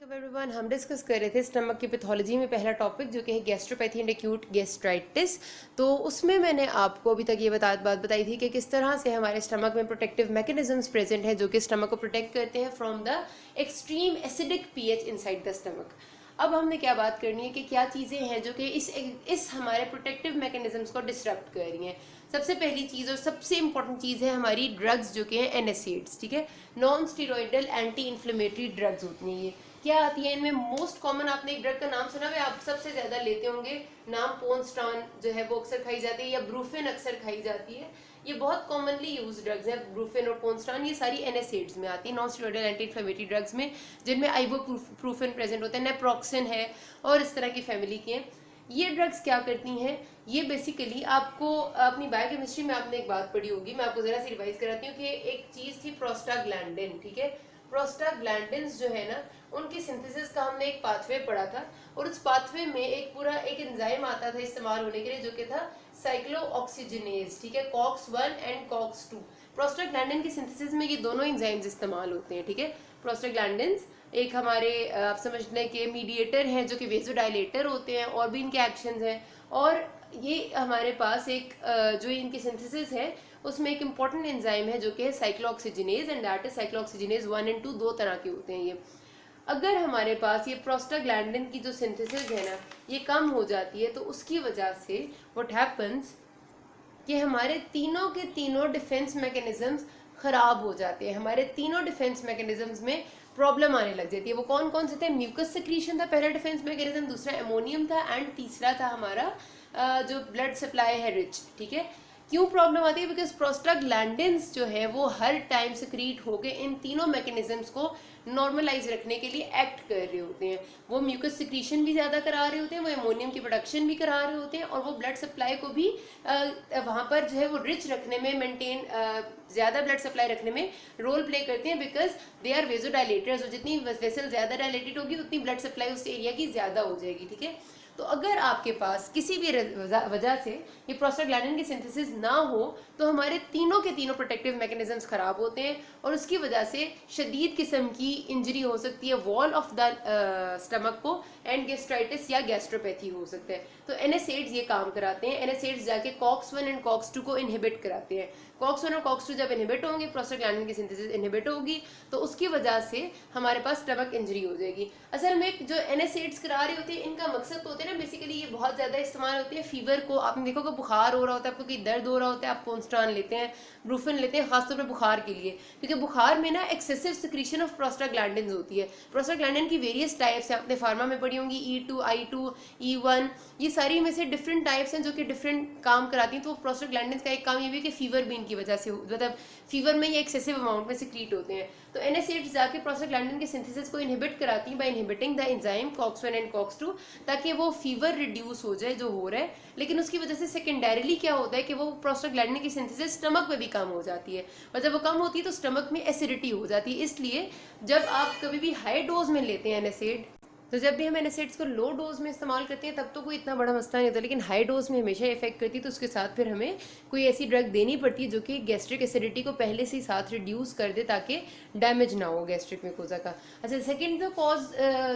Welcome everyone. हम discuss कर रहे थे स्टमक की पैथोलॉजी में पहला टॉपिक जो कि है गैस्ट्रोपैथी एंड एक्यूट गैस्ट्राइटिस। तो उसमें मैंने आपको अभी तक ये बात बताई थी कि किस तरह से हमारे स्टमक में प्रोटेक्टिव मैकेनिज्म्स प्रेजेंट है जो कि स्टमक को प्रोटेक्ट करते हैं from the extreme acidic pH inside the stomach. अब हमने क्या बात करनी है कि क्या चीज़ें हैं जो कि इस हमारे प्रोटेक्टिव मैकेनिज्म्स को डिसरप्ट कर रही हैं। सबसे पहली चीज़ और सबसे इंपॉर्टेंट चीज़ है हमारी ड्रग्स जो कि हैं एनएसएइड्स, ठीक है, non steroidal anti inflammatory drugs होती हैं। ये क्या आती है इनमें? मोस्ट कॉमन आपने एक ड्रग का नाम सुना है, आप सबसे ज्यादा लेते होंगे नाम, पोनस्टान जो है वो अक्सर खाई जाती है, या ब्रूफेन अक्सर खाई जाती है। ये बहुत कॉमनली यूज ड्रग्स है, ब्रूफेन और पोनस्टान। ये सारी एनएसएइड्स में आती है, non steroidal anti inflammatory drugs में, जिनमें आइबोप्रोफेन प्रेजेंट होता है, नेप्रोक्सन है और इस तरह की फैमिली के हैं। ये ड्रग्स क्या करती हैं? ये बेसिकली आपको अपनी बायोकेमिस्ट्री में आपने एक बात पढ़ी होगी, मैं आपको जरा सी रिवाइज कराती हूँ कि एक चीज थी प्रोस्टाग्लैंडिन, ठीक है। प्रोस्टाग्लैंडिन्स जो है ना, उनकी सिंथेसिस का हमने एक पाथवे पढ़ा था, और उस पाथवे में एक पूरा एक एंजाइम आता था इस्तेमाल होने के लिए जो कि था साइक्लोऑक्सीजिनेज, ठीक है, कॉक्स 1 एंड कॉक्स 2। प्रोस्टाग्लैंडिन की सिंथेसिस में ये दोनों एंजाइम्स इस्तेमाल होते हैं, ठीक है। प्रोस्टाग्लैंडिन्स एक हमारे आप समझ लें कि मीडिएटर हैं जो कि वेजोडाइलेटर होते हैं, और भी इनके एक्शंस हैं। और ये हमारे पास एक जो इनकी सिंथेसिस है उसमें एक इम्पॉर्टेंट एंजाइम है जो कि है cyclooxygenase, and that is cyclooxygenase 1 and 2, दो तरह के होते हैं ये। अगर हमारे पास ये प्रोस्टाग्लैंडिन की जो सिंथेसिस है ना ये कम हो जाती है, तो उसकी वजह से व्हाट हैपन्स कि हमारे तीनों के तीनों डिफेंस मैकेनिज्म्स खराब हो जाते हैं। हमारे तीनों डिफेंस मैकेनिज्म्स में प्रॉब्लम आने लग जाती है। वो कौन कौन से थे? म्यूकस सिक्रीशन था पहला डिफेंस मैकेनिज्म, दूसरा एमोनियम था, एंड तीसरा था हमारा जो ब्लड सप्लाई है रिच, ठीक है। क्यों प्रॉब्लम आती है? बिकॉज प्रोस्टाग्लैंडिन्स जो है वो हर टाइम सिक्रीट होकर इन तीनों मैकेनिज्म्स को नॉर्मलाइज रखने के लिए एक्ट कर रहे होते हैं। वो म्यूकस सिक्रीशन भी ज़्यादा करा रहे होते हैं, वो एमोनियम की प्रोडक्शन भी करा रहे होते हैं, और वो ब्लड सप्लाई को भी वहाँ पर जो है वो रिच रखने में, मेंटेन ज़्यादा ब्लड सप्लाई रखने में रोल प्ले करते हैं, बिकॉज दे आर वेजोडाइलेटर्स। जितनी वेसल ज़्यादा डायलेटेड होगी उतनी ब्लड सप्लाई उस एरिया की ज़्यादा हो जाएगी, ठीक है। तो अगर आपके पास किसी भी वजह से ये प्रोस्टाग्लैंडिन की सिंथेसिस ना हो तो हमारे तीनों के तीनों प्रोटेक्टिव मैकेनिज्म्स खराब होते हैं, और उसकी वजह से शदीद किस्म की इंजरी हो सकती है वॉल ऑफ द स्टमक को, एंड गैस्ट्राइटिस या गैस्ट्रोपैथी हो सकता है। तो एनएसएइड्स ये काम कराते हैं। एनएसएइड्स जाके कॉक्स 1 एंड कॉक्स 2 को इनहिबिट कराते हैं। कॉक्स 1 और कॉक्स 2 जब इनहिबिट होंगे, प्रोस्टाग्लैंडिन की सिंथेसिस इनहिबिट होगी, तो उसकी वजह से हमारे पास स्टमक इंजरी हो जाएगी। असल में जो एनएसएइड्स करा रही होती है इनका मकसद तो होता है ना, बेसिकली ये बहुत ज्यादा इस्तेमाल होती है फीवर को। आपने देखो कि बुखार हो रहा होता है, आपको कोई दर्द हो रहा होता है, आप पोनस्टान लेते हैं, ब्रूफेन लेते हैं, खासतौर पर बुखार के लिए, क्योंकि बुखार में ना एक्सेसिव सिक्रीशन ऑफ प्रोस्टाग्लैंडिन्स होती है। प्रोस्टाग्लैंडिन की वेरियस टाइप्स हैं, आपने फार्मा में पढ़ी होंगी, E2, I2, E1, ये सारी में से डिफरेंट टाइप्स हैं जो कि डिफरेंट काम कराती हैं। तो प्रोस्टाग्लैंडिन्स का एक काम ये भी कि फीवर भी इनकी वजह से, मतलब फीवर में ये एक्सेसिव अमाउंट में सिक्रीट होते हैं। तो एनएसएइड्स जाके प्रोस्टाग्लैंडिन के सिंथेसिस को इनहिबिट कराती हैं by inhibiting the enzyme COX 1 and COX 2, ताकि वो फीवर रिड्यूस हो जाए जो हो रहा है। लेकिन उसकी वजह से सेकेंडरीली क्या होता है कि वो प्रोस्टाग्लैंडिन की सिंथेसिस स्टमक में भी कम हो जाती है, और जब वो कम होती है तो स्टमक में एसिडिटी हो जाती है। इसलिए जब आप कभी भी हाई डोज में लेते हैं एनएसएइड, तो जब भी हम एनएसएइड्स को लो डोज में इस्तेमाल करते हैं तब तो कोई इतना बड़ा मसला नहीं होता, लेकिन हाई डोज में हमेशा इफेक्ट करती है। तो उसके साथ फिर हमें कोई ऐसी ड्रग देनी पड़ती है जो कि गैस्ट्रिक एसिडिटी को पहले से ही साथ रिड्यूस कर दे, ताकि डैमेज ना हो गैस्ट्रिक म्यूकोजा का। अच्छा, सेकेंड जो कॉज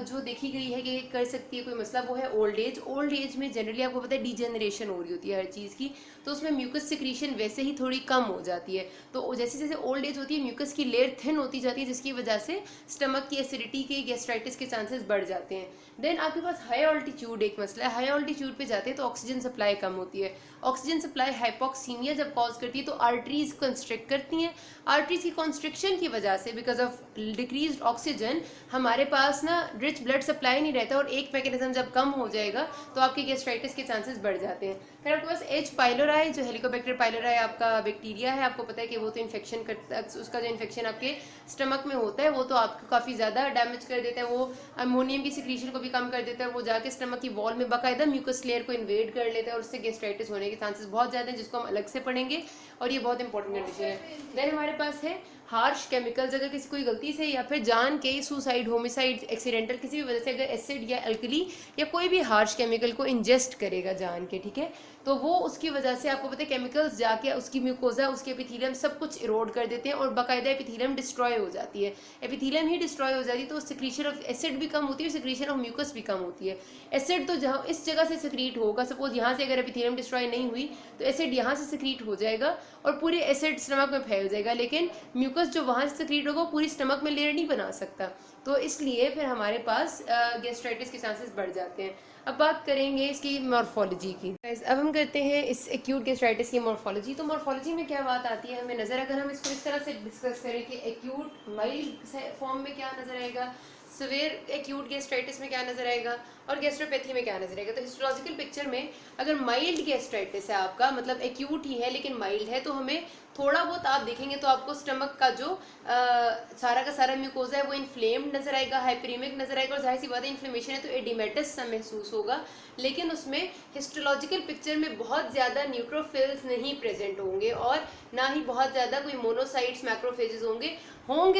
जो देखी गई है कि कर सकती है कोई मसला, वो है ओल्ड एज। ओल्ड एज में जनरली आपको पता है डिजेनरेशन हो रही होती है हर चीज़ की, तो उसमें म्यूकस सिक्रीशन वैसे ही थोड़ी कम हो जाती है। तो जैसे जैसे ओल्ड एज होती है म्यूकस की लेयर थिन होती जाती है, जिसकी वजह से स्टमक की एसिडिटी के, गैस्ट्राइटिस के चांसेस बढ़ जाते हैं। देन आपके पास हाई ऑल्टीट्यूड एक मसला है। हाई ऑल्टीट्यूड पे जाते हैं तो ऑक्सीजन सप्लाई कम होती है। ऑक्सीजन सप्लाई हाइपोक्सीमिया जब कॉज करती है तो आर्टरीज कंस्ट्रिक्ट करती हैं। आर्टरीज की कॉन्स्ट्रिक्शन की वजह से, बिकॉज ऑफ डिक्रीज ऑक्सीजन, हमारे पास ना रिच ब्लड सप्लाई नहीं रहता, और एक मैकेनिज्म जब कम हो जाएगा तो आपके गैस्ट्राइटिस के चांसेस बढ़ जाते हैं। फिर आपके पास एच पाइलोराई, जो हेलिकोबैक्टर पाइलोराई आपका बैक्टीरिया है, आपको पता है कि वो तो इन्फेक्शन करता है, उसका जो इन्फेक्शन आपके स्टमक में होता है वो तो आपको काफ़ी ज़्यादा डैमेज कर देता है। वो अमोनियम की सिक्रीशन को भी कम कर देता है, वो जाके स्टमक की वॉल में बाकायदा म्यूकस लेयर को इन्वेड कर लेता है, और उससे गैस्ट्राइटिस होने के चांसेस बहुत ज़्यादा हैं, जिसको हम अलग से पढ़ेंगे, और ये बहुत इंपॉर्टेंट कंडीशन है। देन हमारे पास है हार्श केमिकल्स। अगर किसी कोई गलती से या फिर जान के सुसाइड, होमिसाइड, एक्सीडेंटल किसी भी वजह से अगर एसिड या अल्कली या कोई भी हार्श केमिकल को इंजेस्ट करेगा जान के, ठीक है, तो वो उसकी वजह से आपको पता है केमिकल्स जाके उसकी म्यूकोजा, उसके एपिथेलियम सब कुछ इरोड कर देते हैं और बाकायदा एपिथेलियम डिस्ट्रॉय हो जाती है। एपिथेलियम ही डिस्ट्रॉय हो जाती है तो सिक्रीशन ऑफ एसिड भी कम होती है और सिक्रीशन ऑफ म्यूकस भी कम होती है। एसिड तो जहाँ इस जगह से सिक्रीट होगा, सपोज यहाँ से अगर एपिथेलियम डिस्ट्रॉय नहीं हुई तो एसिड यहाँ से सिक्रीट हो जाएगा और पूरे एसिड स्टमक में फैल जाएगा, लेकिन म्यूकस जो वहाँ से सिक्रीट होगा पूरी स्टमक में लेयर नहीं बना सकता, तो इसलिए फिर हमारे पास गैस्ट्राइटिस के चांसेस बढ़ जाते हैं। अब बात करेंगे इसकी मॉर्फोलॉजी की। अब हम करते हैं इस एक्यूट गैस्ट्राइटिस की मॉर्फोलॉजी। तो मॉर्फोलॉजी में क्या बात आती है हमें नज़र, अगर हम इसको इस तरह से डिस्कस करें कि एक्यूट माइल्ड फॉर्म में क्या नज़र आएगा, सिवियर एक्यूट गैस्ट्राइटिस में क्या नजर आएगा और गैस्ट्रोपैथी में क्या नजर आएगा। तो हिस्टोलॉजिकल पिक्चर में अगर माइल्ड गैस्ट्राइटिस है आपका, मतलब एक्यूट ही है लेकिन माइल्ड है, तो हमें थोड़ा बहुत आप देखेंगे तो आपको स्टमक का जो सारा का सारा म्यूकोजा है वो इन्फ्लेम्ड नजर आएगा, हाइपरीमिक नजर आएगा और जाहिर सी बात है इन्फ्लेमेशन है तो एडिमेटस सा महसूस होगा, लेकिन उसमें हिस्टोलॉजिकल पिक्चर में बहुत ज़्यादा न्यूट्रोफिल्स नहीं प्रेजेंट होंगे और ना ही बहुत ज़्यादा कोई मोनोसाइट्स मैक्रोफेजेस होंगे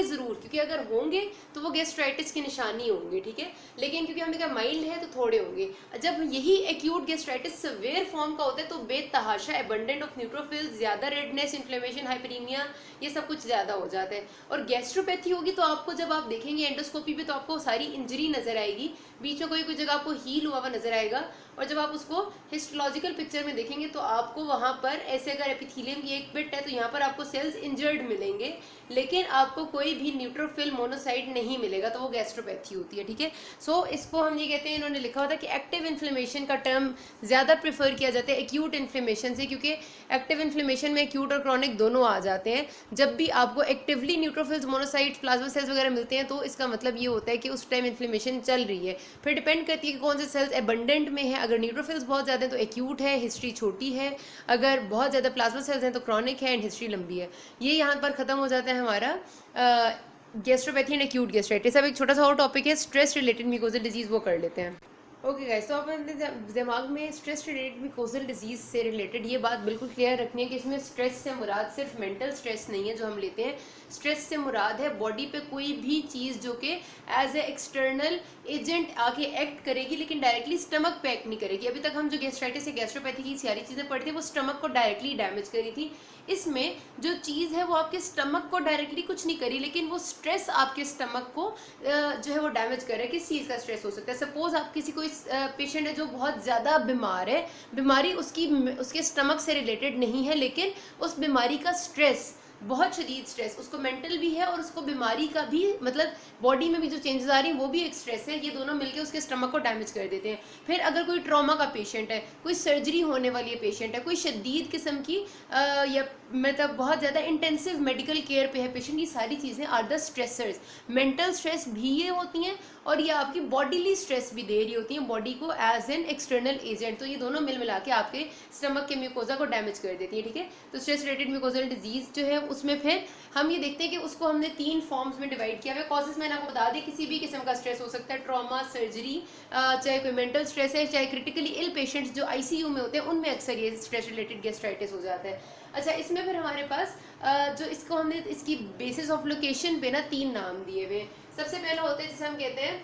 ज़रूर, क्योंकि अगर होंगे तो वो गैस्ट्राइटिस की निशानी होंगे, ठीक है, लेकिन क्योंकि हमने कहा माइल्ड है तो थोड़े होंगे। जब यही एक्यूट गैस्ट्राइटिस सिवियर फॉर्म का होता है तो बेतहाशा एबंडेंट ऑफ न्यूट्रोफिल्स, ज़्यादा रेडनेस, इन्फ्लेमेशन, हाइपरीमिया, ये सब कुछ ज़्यादा हो जाता है। और गैस्ट्रोपैथी होगी तो आपको जब आप देखेंगे एंडोस्कोपी पे तो आपको सारी इंजरी नजर आएगी, बीच में कोई जगह आपको हील हुआ नजर आएगा, और जब आप उसको हिस्टोलॉजिकल पिक्चर में देखेंगे तो आपको वहाँ पर ऐसे अगर एपिथेलियम की एक बिट है तो यहाँ पर आपको सेल्स इंजर्ड मिलेंगे, लेकिन आपको कोई भी न्यूट्रोफिल मोनोसाइट नहीं मिलेगा, तो वो गैस्ट्रोपैथी होती है, ठीक है। सो इसको हम ये कहते हैं, इन्होंने लिखा होता है कि एक्टिव इन्फ्लेमेशन का टर्म ज़्यादा प्रेफर किया जाता है एक्यूट इन्फ्लेमेशन से, क्योंकि एक्टिव इन्फ्लेमेशन में एक्यूट और क्रॉनिक दोनों आ जाते हैं। जब भी आपको actively neutrophils, monocytes, plasma cells वगैरह मिलते हैं तो इसका मतलब ये होता है कि उस टाइम इन्फ्लेमेशन चल रही है। फिर डिपेंड करती है कि कौन से सेल्स एबंडेंट में है, अगर न्यूट्रोफिल्स बहुत ज़्यादा है तो एक्यूट है, हिस्ट्री छोटी है, अगर बहुत ज़्यादा प्लाज्मा सेल्स हैं तो क्रॉनिक है एंड हिस्ट्री लंबी है। ये यहाँ पर ख़त्म हो जाता है हमारा गैस्ट्रोपैथी एंड एक्यूट गैस्ट्राइटिस। अब एक छोटा सा और टॉपिक है स्ट्रेस रिलेटेड म्यूकोजल डिजीज़, वो कर लेते हैं। ओके गाइस, तो आप अपने दिमाग में स्ट्रेस रिलेटेड म्यूकोजल डिजीज़ से रिलेटेड ये बात बिल्कुल क्लियर रखनी है कि इसमें स्ट्रेस से मुराद सिर्फ मेंटल स्ट्रेस नहीं है जो हम लेते हैं, स्ट्रेस से मुराद है बॉडी पे कोई भी चीज़ जो कि एज ए एक्सटर्नल एजेंट आके एक्ट करेगी लेकिन डायरेक्टली स्टमक पे एक्ट नहीं करेगी। अभी तक हम जो गैस्ट्राइटिस या गैस्ट्रोपैथी की सारी चीज़ें पढ़ी थी वो स्टमक को डायरेक्टली डैमेज करी थी, इसमें जो चीज़ है वो आपके स्टमक को डायरेक्टली कुछ नहीं करी, लेकिन वो स्ट्रेस आपके स्टमक को जो है वो डैमेज कर रहा है। किस चीज़ का स्ट्रेस हो सकता है, सपोज आप किसी कोई पेशेंट है जो बहुत ज़्यादा बीमार है, बीमारी उसके स्टमक से रिलेटेड नहीं है, लेकिन उस बीमारी का स्ट्रेस बहुत शदीद स्ट्रेस उसको मेंटल भी है और उसको बीमारी का भी, मतलब बॉडी में भी जो चेंजेस आ रही हैं वो भी एक स्ट्रेस है, ये दोनों मिलके उसके स्टमक को डैमेज कर देते हैं। फिर अगर कोई ट्रॉमा का पेशेंट है, कोई सर्जरी होने वाली पेशेंट है, कोई शदीद किस्म की या मतलब बहुत ज़्यादा इंटेंसिव मेडिकल केयर पे है पेशेंट, ये सारी चीज़ें are the stressors. Mental stress भी ये होती हैं और ये आपकी बॉडीली स्ट्रेस भी दे रही होती हैं बॉडी को एज एन एक्सटर्नल एजेंट, तो ये दोनों मिल मिला के आपके स्टमक के म्यूकोजा को डैमेज कर देती है, ठीक है। तो स्ट्रेस रिलेटेड म्यूकोजल डिजीज जो है उसमें फिर हम ये देखते हैं कि उसको हमने 3 फॉर्म्स में डिवाइड किया हुआ है। कॉजेस मैंने आपको बता दी, किसी भी किस्म का स्ट्रेस हो सकता है, ट्रॉमा, सर्जरी, चाहे कोई मेंटल स्ट्रेस है, चाहे क्रिटिकली इल पेशेंट्स जो आईसीयू में होते हैं उनमें अक्सर ये स्ट्रेस रिलेटेड गैस्ट्राइटिस हो जाता है। अच्छा, इसमें फिर हमारे पास जो इसको हमने इसकी बेसिस ऑफ लोकेशन पे ना 3 नाम दिए हुए। सबसे पहला होता है जिसे हम कहते हैं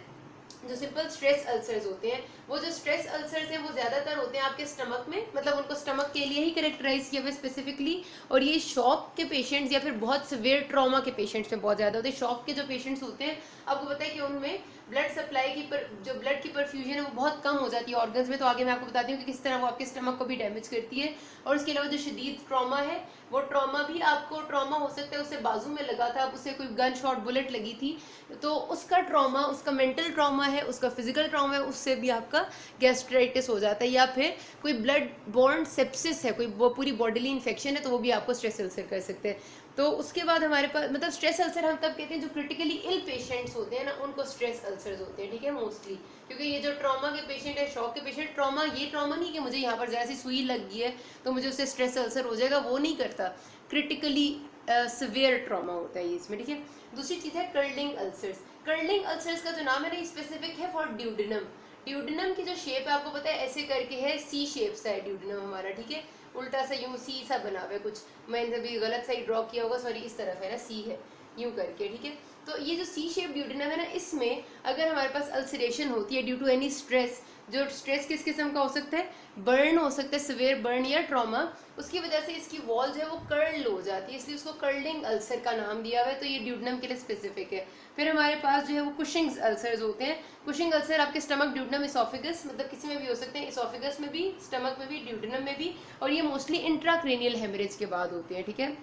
जो सिंपल स्ट्रेस अल्सर्स होते हैं, वो जो स्ट्रेस अल्सर्स हैं वो ज़्यादातर होते हैं आपके स्टमक में, मतलब उनको स्टमक के लिए ही करेक्टराइज किया हुआ स्पेसिफिकली, और ये शॉक के पेशेंट्स या फिर बहुत सिवियर ट्रॉमा के पेशेंट्स में बहुत ज़्यादा होते हैं। शॉक के जो पेशेंट्स होते हैं आपको पता है कि उनमें ब्लड सप्लाई की जो ब्लड की परफ्यूजन है वो बहुत कम हो जाती है ऑर्गन्स में, तो आगे मैं आपको बताती हूँ कि किस तरह वो आपके स्टमक को भी डैमेज करती है। और उसके अलावा जो शदीद ट्रॉमा है वो ट्रॉमा भी आपको ट्रॉमा हो सकता है, उसे बाजू में लगा था, उसे कोई गन शॉट बुलेट लगी थी, तो उसका ट्रॉमा, उसका मेंटल ट्रॉमा है, उसका फिजिकल ट्रॉमा है, उससे भी आपका गैस्ट्राइटिस हो जाता है। या फिर कोई ब्लड बॉर्न सेप्सिस है, कोई वो पूरी बॉडीली इन्फेक्शन है, तो वो भी आपको स्ट्रेस अल्सर कर सकते हैं। तो उसके बाद हमारे पास मतलब स्ट्रेस अल्सर हम तब कहते हैं जो क्रिटिकली इल पेशेंट्स होते हैं ना, उनको स्ट्रेस अल्सर्स होते हैं, ठीक है, मोस्टली। क्योंकि ये जो ट्रॉमा के पेशेंट है, शॉक के पेशेंट, ट्रॉमा ये ट्रॉमा नहीं कि मुझे यहाँ पर जरा सी सुई लग गई है तो मुझे उससे स्ट्रेस अल्सर हो जाएगा, वो नहीं करता, क्रिटिकली सिवियर ट्रॉमा होता है ये इसमें, ठीक है। दूसरी चीज़ है कर्लिंग अल्सर्स। कर्लिंग अल्सर्स का जो नाम है ना स्पेसिफिक है फॉर ड्यूडेनम। ड्यूडेनम की जो शेप है आपको पता है ऐसे करके है, सी शेप सा है ड्यूडेनम हमारा, ठीक है, उल्टा सा यूं सी सा बना हुआ है, कुछ मैंने भी गलत साइड ड्रॉ किया होगा, सॉरी, इस तरफ है ना, सी है यूं करके, ठीक है। तो ये जो सी शेप ड्यूडेनम है ना, इसमें अगर हमारे पास अल्सरेशन होती है ड्यू टू एनी स्ट्रेस, जो स्ट्रेस किस किस्म का हो सकता है, बर्न हो सकता है, सिवियर बर्न या ट्रॉमा, उसकी वजह से इसकी वॉल जो है वो कर्ल हो जाती है, इसलिए उसको कर्लिंग अल्सर का नाम दिया हुआ है। तो ये ड्यूडनम के लिए स्पेसिफिक है। फिर हमारे पास जो है वो कुशिंग्स अल्सर्स होते हैं। कुशिंग अल्सर आपके स्टमक, ड्यूडनम, इसोफेगस, मतलब किसी में भी हो सकते हैं, इसोफेगस में भी, स्टमक में भी, ड्यूडनम में भी, और ये मोस्टली इंट्राक्रेनियल हेमरेज के बाद होते हैं, ठीक है।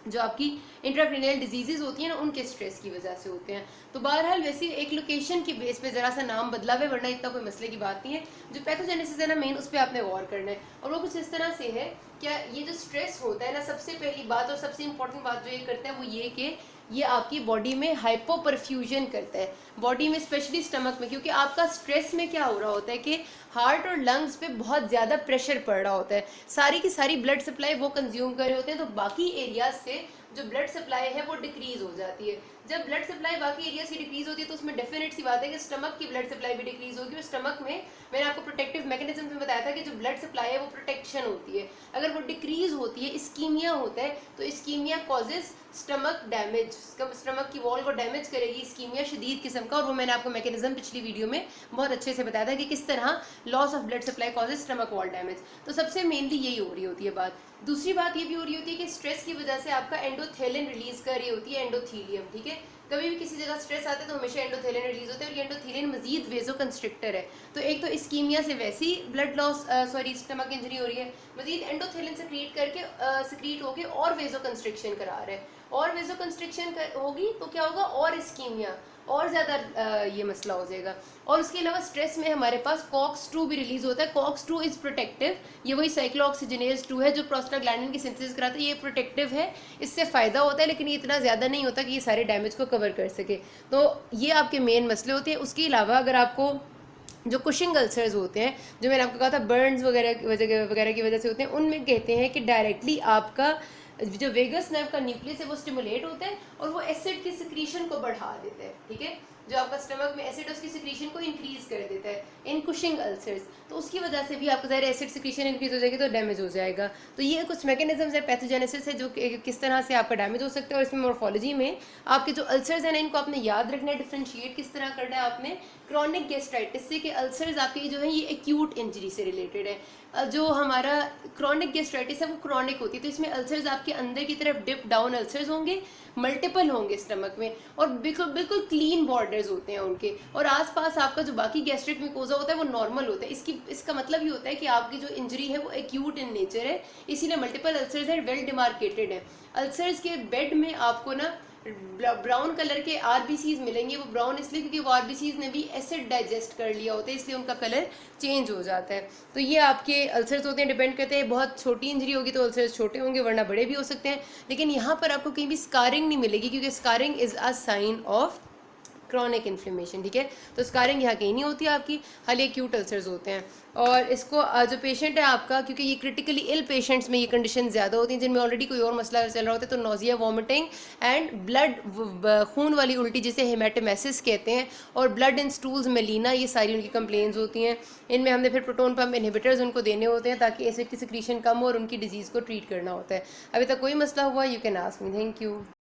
जो आपकी इंट्राक्रेनियल डिजीजेज होती हैं ना, उनके स्ट्रेस की वजह से होते हैं। तो बहरहाल वैसे एक लोकेशन की बेस पे जरा सा नाम बदला हुआ है, वरना इतना कोई मसले की बात नहीं है। जो पैथोजेनेसिस है ना मेन, उस पर आपने गौर करना है, और वो कुछ इस तरह से है। क्या ये जो स्ट्रेस होता है ना, सबसे पहली बात और सबसे इंपॉर्टेंट बात जो ये करता है वो ये कि ये आपकी बॉडी में हाइपो परफ्यूजन करता है, बॉडी में स्पेशली स्टमक में, क्योंकि आपका स्ट्रेस में क्या हो रहा होता है कि हार्ट और लंग्स पे बहुत ज़्यादा प्रेशर पड़ रहा होता है, सारी की सारी ब्लड सप्लाई वो कंज्यूम कर रहे होते हैं, तो बाकी एरियाज से जो ब्लड सप्लाई है वो डिक्रीज हो जाती है। जब ब्लड सप्लाई बाकी एरिया से डिक्रीज होती है तो उसमें डेफिनेट सी बात है कि स्टमक की ब्लड सप्लाई भी डिक्रीज होगी, और स्टमक में मैंने आपको प्रोटेक्टिव मैकेनिज्म में बताया था कि जो ब्लड सप्लाई है वो प्रोटेक्शन होती है, अगर वो डिक्रीज होती है, इस्कीमिया होता है, तो ischaemia causes stomach damage, stomach की वॉल को डैमेज करेगी इस्कीमिया शदीद किस्म का, और वो मैंने आपको मैकेनिज्म पिछली वीडियो में बहुत अच्छे से बताया था कि किस तरह loss of blood supply causes stomach wall damage. तो सबसे मेनली यही हो रही होती है बात। दूसरी बात ये भी हो रही होती है कि स्ट्रेस की वजह से आपका एंडोथेलिन रिलीज कर रही होती है, एंडोथीलियम, ठीक है। कभी भी किसी जगह स्ट्रेस आता है तो हमेशा एंडोथेलिन रिलीज होता है, और ये एंडोथेलिन मजीद वेजो कंस्ट्रिक्टर है। तो एक तो इस्कीमिया से वैसी blood loss, sorry stomach injury हो रही है, मजीद एंडोथेलिन सिक्रीट करके सिक्रीट होके और वेजो कंस्ट्रिक्शन करा रहा है, और वेजो कंस्ट्रिक्शन होगी तो क्या होगा, और इस्कीमिया, और ज़्यादा ये मसला हो जाएगा। और उसके अलावा स्ट्रेस में हमारे पास COX-2 भी रिलीज होता है। COX-2 इज़ प्रोटेक्टिव, ये वही साइक्लोऑक्सीजनेज 2 है जो प्रोस्टाग्लैंडिन की सिंथेसिस कराता है, ये प्रोटेक्टिव है, इससे फ़ायदा होता है, लेकिन ये इतना ज़्यादा नहीं होता कि ये सारे डैमेज को कवर कर सके। तो ये आपके मेन मसले होते हैं। उसके अलावा अगर आपको जो कुशिंग अल्सर्स होते हैं, जो मैंने आपको कहा था बर्न्स वगैरह की वजह से होते हैं, उनमें कहते हैं कि डायरेक्टली आपका जो वेगस नर्व का न्यूक्लियस है वो स्टिमुलेट होता है और वो एसिड की सिक्रीशन को बढ़ा देता है, ठीक है। जो आपका स्टमक में एसिड उसकी सिक्रीशन को इंक्रीज कर देता है इन कुशिंग अल्सर्स, तो उसकी वजह से भी आपका ज़ाहिर एसिड सिक्रीशन इंक्रीज हो जाएगी तो डैमेज हो जाएगा। तो ये कुछ मैकेनिज्म्स है, पैथोजेनेसिस है, जो किस तरह से आपका डैमेज हो सकता है। और इसमें मॉर्फोलॉजी में आपके जो अल्सर्स हैं ना, इनको आपने याद रखना है, डिफ्रेंशिएट किस तरह करना है आपने क्रॉनिक गैस्ट्राइटिस से, कि अल्सर्स आपके जो है ये एक्यूट इंजरी से रिलेटेड है। जो हमारा क्रॉनिक गैस्ट्राइटिस है वो क्रॉनिक होती है, तो इसमें अल्सर्स आपके अंदर की तरफ डिप डाउन अल्सर्स होंगे, मल्टीपल होंगे स्टमक में, और बिल्कुल बिल्कुल क्लीन बॉर्डर्स होते हैं उनके, और आसपास आपका जो बाकी गैस्ट्रिक मिकोजा होता है वो नॉर्मल होता है। इसका मतलब ये होता है कि आपकी जो इंजरी है वो एक्यूट इन नेचर है, इसीलिए मल्टीपल अल्सर्स हैं, वेल डिमार्केटेड है। अल्सर्स के बेड में आपको ना ब्राउन कलर के आरबीसीज मिलेंगे। वो ब्राउन इसलिए क्योंकि वो आरबीसीज ने भी एसिड डाइजेस्ट कर लिया होता है, इसलिए उनका कलर चेंज हो जाता है। तो ये आपके अल्सर्स होते हैं, डिपेंड करते हैं, बहुत छोटी इंजरी होगी तो अल्सर्स छोटे होंगे, वरना बड़े भी हो सकते हैं। लेकिन यहाँ पर आपको कहीं भी स्कारिंग नहीं मिलेगी, क्योंकि scarring is a sign of chronic inflammation, ठीक है। तो स्कारिंग यहाँ कहीं नहीं होती आपकी, खाली एक्यूट अल्सर्स होते हैं। और इसको जो पेशेंट है आपका, क्योंकि ये क्रिटिकली इल पेशेंट्स में ये कंडीशन ज़्यादा होती हैं जिनमें ऑलरेडी कोई और मसला चल रहा होता है, तो नोजिया, वॉमिटिंग एंड ब्लड, खून वाली उल्टी जिसे हेमेटोमेसिस कहते हैं, और ब्लड इन स्टूल्स मेलिना, ये सारी उनकी कंप्लेंट्स होती हैं। इनमें हमने फिर प्रोटोन पम्प इनहिबिटर्स उनको देने होते हैं ताकि एसिड की सिक्रीशन कम हो और उनकी डिजीज़ को ट्रीट करना होता है। अभी तक कोई मसला हुआ, you can ask me. Thank you.